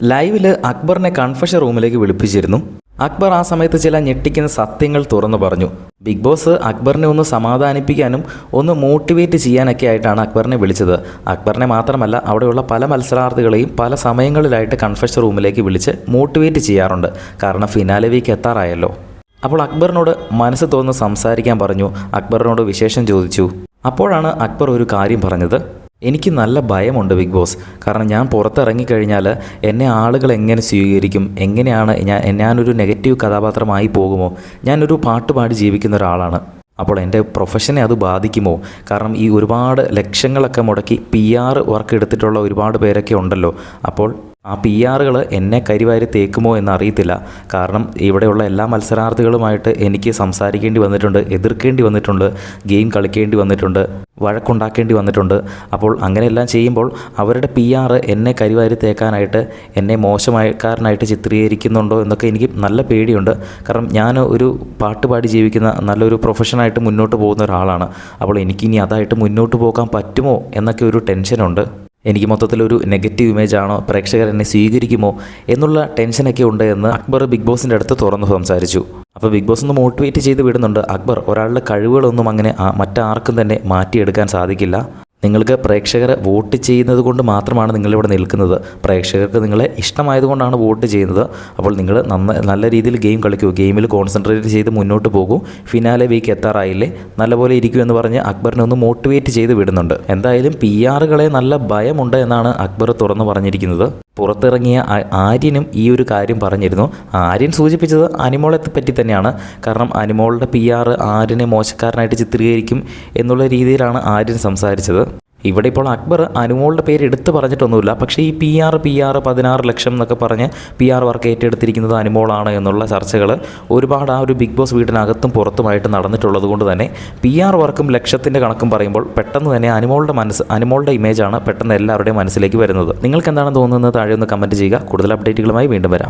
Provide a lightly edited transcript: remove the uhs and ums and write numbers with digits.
ലൈവിൽ അക്ബറിനെ കൺഫഷൻ റൂമിലേക്ക് വിളിപ്പിച്ചിരുന്നു. അക്ബർ ആ സമയത്ത് ചില ഞെട്ടിക്കുന്ന സത്യങ്ങൾ തുറന്നു പറഞ്ഞു. ബിഗ് ബോസ് അക്ബറിനെ ഒന്ന് സമാധാനിപ്പിക്കാനും ഒന്ന് മോട്ടിവേറ്റ് ചെയ്യാനൊക്കെ ആയിട്ടാണ് അക്ബറിനെ വിളിച്ചത്. അക്ബറിനെ മാത്രമല്ല, അവിടെയുള്ള പല മത്സരാർത്ഥികളെയും പല സമയങ്ങളിലായിട്ട് കൺഫഷൻ റൂമിലേക്ക് വിളിച്ച് മോട്ടിവേറ്റ് ചെയ്യാറുണ്ട്. കാരണം ഫിനാലെ വീക്ക് എത്താറായല്ലോ. അപ്പോൾ അക്ബറിനോട് മനസ്സ് തോന്നുന്നു സംസാരിക്കാൻ പറഞ്ഞു. അക്ബറിനോട് വിശേഷം ചോദിച്ചു. അപ്പോഴാണ് അക്ബർ ഒരു കാര്യം പറഞ്ഞത്. എനിക്ക് നല്ല ഭയമുണ്ട് ബിഗ് ബോസ്. കാരണം ഞാൻ പുറത്തിറങ്ങിക്കഴിഞ്ഞാൽ എന്നെ ആളുകൾ എങ്ങനെ സ്വീകരിക്കും, എങ്ങനെയാണ് ഞാനൊരു നെഗറ്റീവ് കഥാപാത്രമായി പോകുമോ? ഞാനൊരു പാട്ട് പാടി ജീവിക്കുന്ന ഒരാളാണ്. അപ്പോൾ എൻ്റെ പ്രൊഫഷനെ അത് ബാധിക്കുമോ? കാരണം ഈ ഒരുപാട് ലക്ഷങ്ങളൊക്കെ മുടക്കി PR വർക്ക് എടുത്തിട്ടുള്ള ഒരുപാട് പേരൊക്കെ ഉണ്ടല്ലോ. അപ്പോൾ ആ PR എന്നെ കരിവാരി തേക്കുമോ എന്നറിയത്തില്ല. കാരണം ഇവിടെയുള്ള എല്ലാ മത്സരാർത്ഥികളുമായിട്ട് എനിക്ക് സംസാരിക്കേണ്ടി വന്നിട്ടുണ്ട്, എതിർക്കേണ്ടി വന്നിട്ടുണ്ട്, ഗെയിം കളിക്കേണ്ടി വന്നിട്ടുണ്ട്, വഴക്കുണ്ടാക്കേണ്ടി വന്നിട്ടുണ്ട്. അപ്പോൾ അങ്ങനെയെല്ലാം ചെയ്യുമ്പോൾ അവരുടെ PR എന്നെ കരിവാരി തേക്കാനായിട്ട്, എന്നെ മോശമായക്കാരനായിട്ട് ചിത്രീകരിക്കുന്നുണ്ടോ എന്നൊക്കെ എനിക്ക് നല്ല പേടിയുണ്ട്. കാരണം ഞാൻ ഒരു പാട്ടുപാടി ജീവിക്കുന്ന നല്ലൊരു പ്രൊഫഷനായിട്ട് മുന്നോട്ട് പോകുന്ന ഒരാളാണ്. അപ്പോൾ എനിക്കിനി അതായിട്ട് മുന്നോട്ട് പോകാൻ പറ്റുമോ എന്നൊക്കെ ഒരു ടെൻഷനുണ്ട്. എനിക്ക് മൊത്തത്തിലൊരു നെഗറ്റീവ് ഇമേജ് ആണോ, പ്രേക്ഷകർ എന്നെ സ്വീകരിക്കുമോ എന്നുള്ള ടെൻഷനൊക്കെ ഉണ്ട് എന്ന് അക്ബർ ബിഗ് ബോസിൻ്റെ അടുത്ത് തുറന്ന് സംസാരിച്ചു. അപ്പോൾ ബിഗ് ബോസ് ഒന്ന് മോട്ടിവേറ്റ് ചെയ്ത് വിടുന്നുണ്ട്. അക്ബർ, ഒരാളുടെ കഴിവുകളൊന്നും അങ്ങനെ മറ്റാർക്കും തന്നെ മാറ്റിയെടുക്കാൻ സാധിക്കില്ല. നിങ്ങൾക്ക് പ്രേക്ഷകരെ വോട്ട് ചെയ്യുന്നത് കൊണ്ട് മാത്രമാണ് നിങ്ങളിവിടെ നിൽക്കുന്നത്. പ്രേക്ഷകർക്ക് നിങ്ങളെ ഇഷ്ടമായതുകൊണ്ടാണ് വോട്ട് ചെയ്യുന്നത്. അപ്പോൾ നിങ്ങൾ നല്ല രീതിയിൽ ഗെയിം കളിക്കൂ, ഗെയിമിൽ കോൺസെൻട്രേറ്റ് ചെയ്ത് മുന്നോട്ട് പോകൂ. ഫിനാലെ വീക്ക് എത്താറായില്ലേ, നല്ലപോലെ ഇരിക്കൂ എന്ന് പറഞ്ഞ് അക്ബറിനെ ഒന്ന് മോട്ടിവേറ്റ് ചെയ്ത് വിടുന്നുണ്ട്. എന്തായാലും PR നല്ല ഭയമുണ്ട് എന്നാണ് അക്ബർ തുറന്നു പറഞ്ഞിരിക്കുന്നത്. പുറത്തിറങ്ങിയ ആര്യനും ഈ ഒരു കാര്യം പറഞ്ഞിരുന്നു. ആര്യൻ സൂചിപ്പിച്ചത് അനിമോളെ പറ്റി തന്നെയാണ്. കാരണം അനിമോളുടെ PR ആര്യനെ മോശക്കാരനായിട്ട് ചിത്രീകരിക്കും എന്നുള്ള രീതിയിലാണ് ആര്യൻ സംസാരിച്ചത്. ഇവിടെ ഇപ്പോൾ അക്ബർ അനുമോളുടെ പേര് എടുത്ത് പറഞ്ഞിട്ടൊന്നുമില്ല. പക്ഷേ ഈ PR 16 ലക്ഷം എന്നൊക്കെ പറഞ്ഞ് PR വർക്ക് ഏറ്റെടുത്തിരിക്കുന്നത് അനുമോളാണ് എന്നുള്ള ചർച്ചകൾ ഒരുപാട് ആ ഒരു ബിഗ് ബോസ് വീടിനകത്തും പുറത്തുമായിട്ട് നടന്നിട്ടുള്ളത് കൊണ്ട് തന്നെ PR വർക്കും ലക്ഷത്തിൻ്റെ കണക്കും പറയുമ്പോൾ പെട്ടെന്ന് തന്നെ അനുമോളുടെ ഇമേജാണ് പെട്ടെന്ന് എല്ലാവരുടെയും മനസ്സിലേക്ക് വരുന്നത്. നിങ്ങൾക്ക് എന്താണ് തോന്നുന്നത്? താഴെ ഒന്ന് കമൻറ്റ് ചെയ്യുക. കൂടുതൽ അപ്ഡേറ്റുകളുമായി വീണ്ടും വരാം.